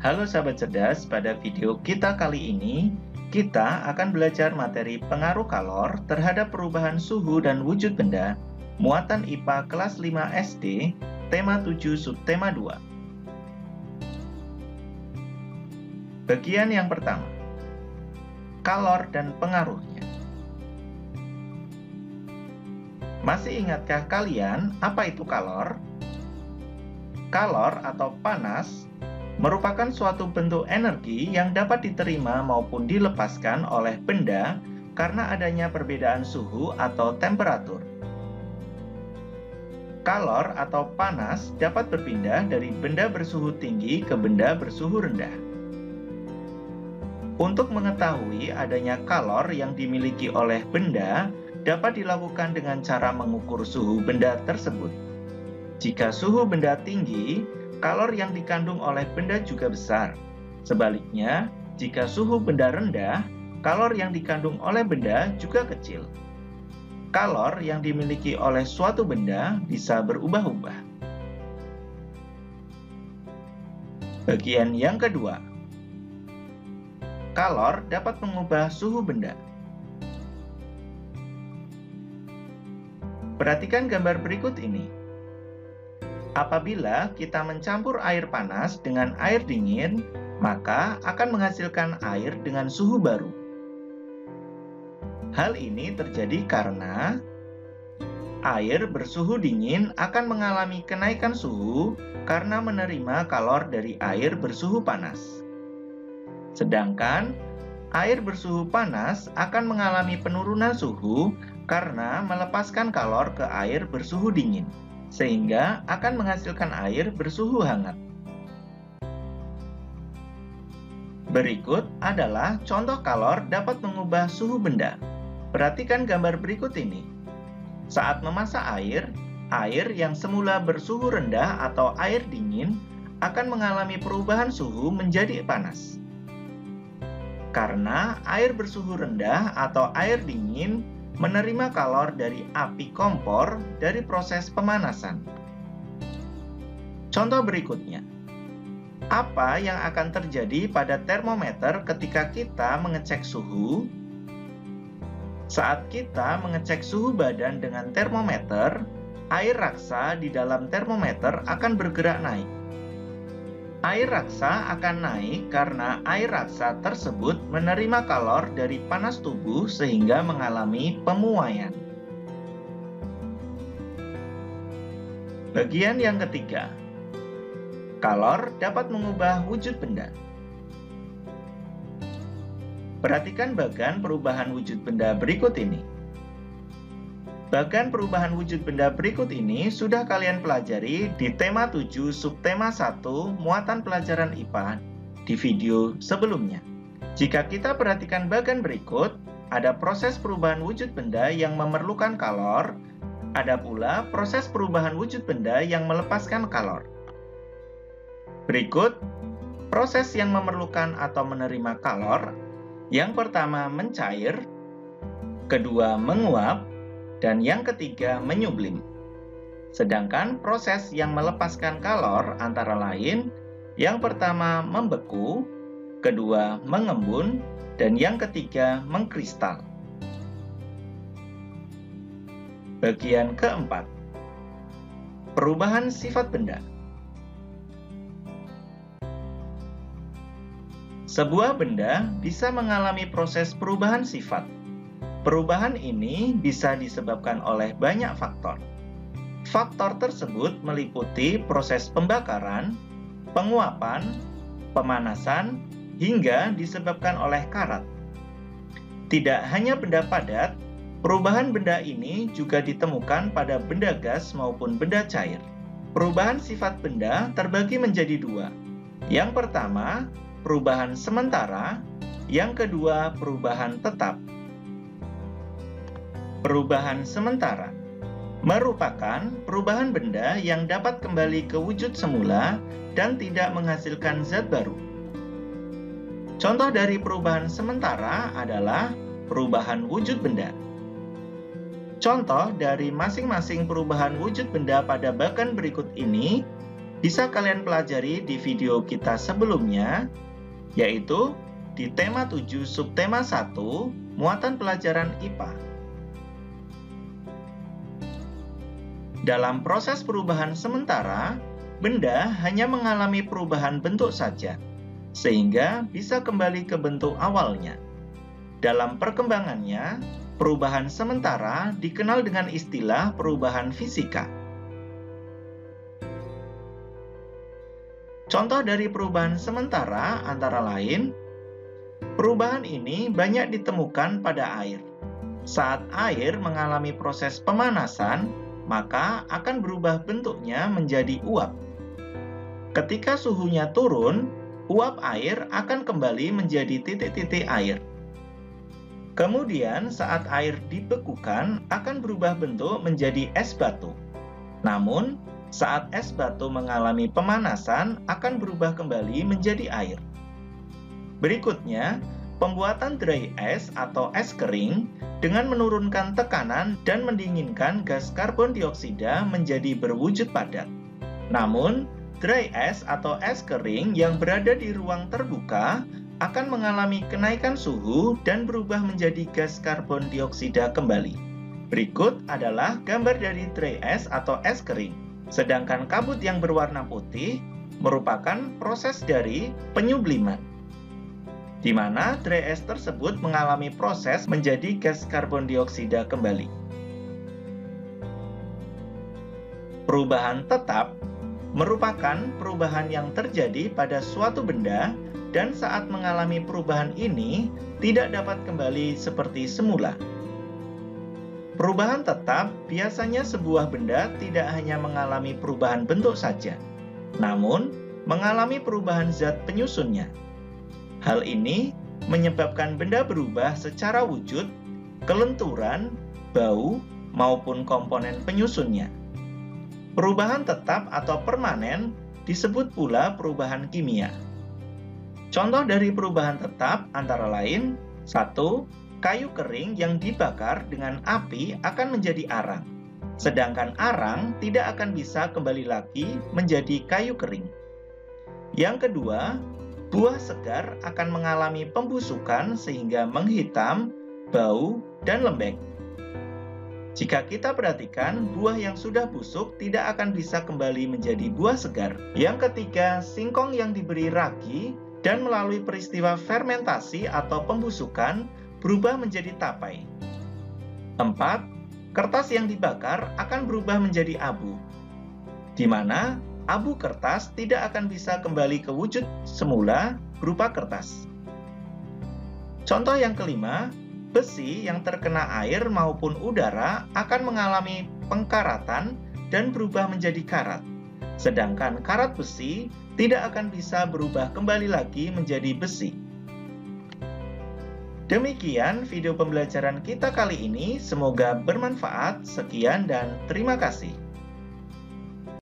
Halo sahabat cerdas, pada video kita kali ini, kita akan belajar materi pengaruh kalor terhadap perubahan suhu dan wujud benda, muatan IPA kelas 5 SD, tema 7 subtema 2. Bagian yang pertama, kalor dan pengaruhnya. Masih ingatkah kalian apa itu kalor? Kalor atau panas merupakan suatu bentuk energi yang dapat diterima maupun dilepaskan oleh benda karena adanya perbedaan suhu atau temperatur. Kalor atau panas dapat berpindah dari benda bersuhu tinggi ke benda bersuhu rendah. Untuk mengetahui adanya kalor yang dimiliki oleh benda, dapat dilakukan dengan cara mengukur suhu benda tersebut. Jika suhu benda tinggi, kalor yang dikandung oleh benda juga besar. Sebaliknya, jika suhu benda rendah, kalor yang dikandung oleh benda juga kecil. Kalor yang dimiliki oleh suatu benda bisa berubah-ubah. Bagian yang kedua, kalor dapat mengubah suhu benda. Perhatikan gambar berikut ini. Apabila kita mencampur air panas dengan air dingin, maka akan menghasilkan air dengan suhu baru. Hal ini terjadi karena air bersuhu dingin akan mengalami kenaikan suhu karena menerima kalor dari air bersuhu panas. Sedangkan air bersuhu panas akan mengalami penurunan suhu karena melepaskan kalor ke air bersuhu dingin, sehingga akan menghasilkan air bersuhu hangat. Berikut adalah contoh kalor dapat mengubah suhu benda. Perhatikan gambar berikut ini. Saat memasak air, air yang semula bersuhu rendah atau air dingin akan mengalami perubahan suhu menjadi panas. Karena air bersuhu rendah atau air dingin menerima kalor dari api kompor dari proses pemanasan. Contoh berikutnya. Apa yang akan terjadi pada termometer ketika kita mengecek suhu? Saat kita mengecek suhu badan dengan termometer, air raksa di dalam termometer akan bergerak naik. Air raksa akan naik karena air raksa tersebut menerima kalor dari panas tubuh sehingga mengalami pemuaian. Bagian yang ketiga, kalor dapat mengubah wujud benda. Perhatikan bagan perubahan wujud benda berikut ini. Bagan perubahan wujud benda berikut ini sudah kalian pelajari di tema 7 subtema 1 muatan pelajaran IPA di video sebelumnya. Jika kita perhatikan bagan berikut, ada proses perubahan wujud benda yang memerlukan kalor, ada pula proses perubahan wujud benda yang melepaskan kalor. Berikut, proses yang memerlukan atau menerima kalor, yang pertama mencair, kedua menguap, dan yang ketiga menyublim. Sedangkan proses yang melepaskan kalor antara lain, yang pertama membeku, kedua mengembun, dan yang ketiga mengkristal. Bagian keempat, perubahan sifat benda. Sebuah benda bisa mengalami proses perubahan sifat. Perubahan ini bisa disebabkan oleh banyak faktor. Faktor tersebut meliputi proses pembakaran, penguapan, pemanasan, hingga disebabkan oleh karat. Tidak hanya benda padat, perubahan benda ini juga ditemukan pada benda gas maupun benda cair. Perubahan sifat benda terbagi menjadi dua. Yang pertama, perubahan sementara, yang kedua, perubahan tetap. Perubahan sementara merupakan perubahan benda yang dapat kembali ke wujud semula dan tidak menghasilkan zat baru. Contoh dari perubahan sementara adalah perubahan wujud benda. Contoh dari masing-masing perubahan wujud benda pada bagan berikut ini bisa kalian pelajari di video kita sebelumnya, yaitu di tema 7 subtema 1, muatan pelajaran IPA. Dalam proses perubahan sementara, benda hanya mengalami perubahan bentuk saja, sehingga bisa kembali ke bentuk awalnya. Dalam perkembangannya, perubahan sementara dikenal dengan istilah perubahan fisika. Contoh dari perubahan sementara antara lain, perubahan ini banyak ditemukan pada air. Saat air mengalami proses pemanasan, maka akan berubah bentuknya menjadi uap. Ketika suhunya turun, uap air akan kembali menjadi titik-titik air. Kemudian saat air dibekukan akan berubah bentuk menjadi es batu. Namun, saat es batu mengalami pemanasan akan berubah kembali menjadi air. Berikutnya, pembuatan dry ice atau es kering dengan menurunkan tekanan dan mendinginkan gas karbon dioksida menjadi berwujud padat. Namun, dry ice atau es kering yang berada di ruang terbuka akan mengalami kenaikan suhu dan berubah menjadi gas karbon dioksida kembali. Berikut adalah gambar dari dry ice atau es kering. Sedangkan kabut yang berwarna putih merupakan proses dari penyubliman, di mana dry ice tersebut mengalami proses menjadi gas karbon dioksida kembali. Perubahan tetap merupakan perubahan yang terjadi pada suatu benda dan saat mengalami perubahan ini tidak dapat kembali seperti semula. Perubahan tetap biasanya sebuah benda tidak hanya mengalami perubahan bentuk saja, namun mengalami perubahan zat penyusunnya. Hal ini menyebabkan benda berubah secara wujud, kelenturan, bau, maupun komponen penyusunnya. Perubahan tetap atau permanen disebut pula perubahan kimia. Contoh dari perubahan tetap antara lain, 1. Kayu kering yang dibakar dengan api akan menjadi arang, sedangkan arang tidak akan bisa kembali lagi menjadi kayu kering. Yang kedua, buah segar akan mengalami pembusukan sehingga menghitam, bau, dan lembek. Jika kita perhatikan, buah yang sudah busuk tidak akan bisa kembali menjadi buah segar. Yang ketiga, singkong yang diberi ragi dan melalui peristiwa fermentasi atau pembusukan berubah menjadi tapai. 4. Kertas yang dibakar akan berubah menjadi abu, di mana abu kertas tidak akan bisa kembali ke wujud semula berupa kertas. Contoh yang kelima, besi yang terkena air maupun udara akan mengalami pengkaratan dan berubah menjadi karat, sedangkan karat besi tidak akan bisa berubah kembali lagi menjadi besi. Demikian video pembelajaran kita kali ini, semoga bermanfaat. Sekian dan terima kasih.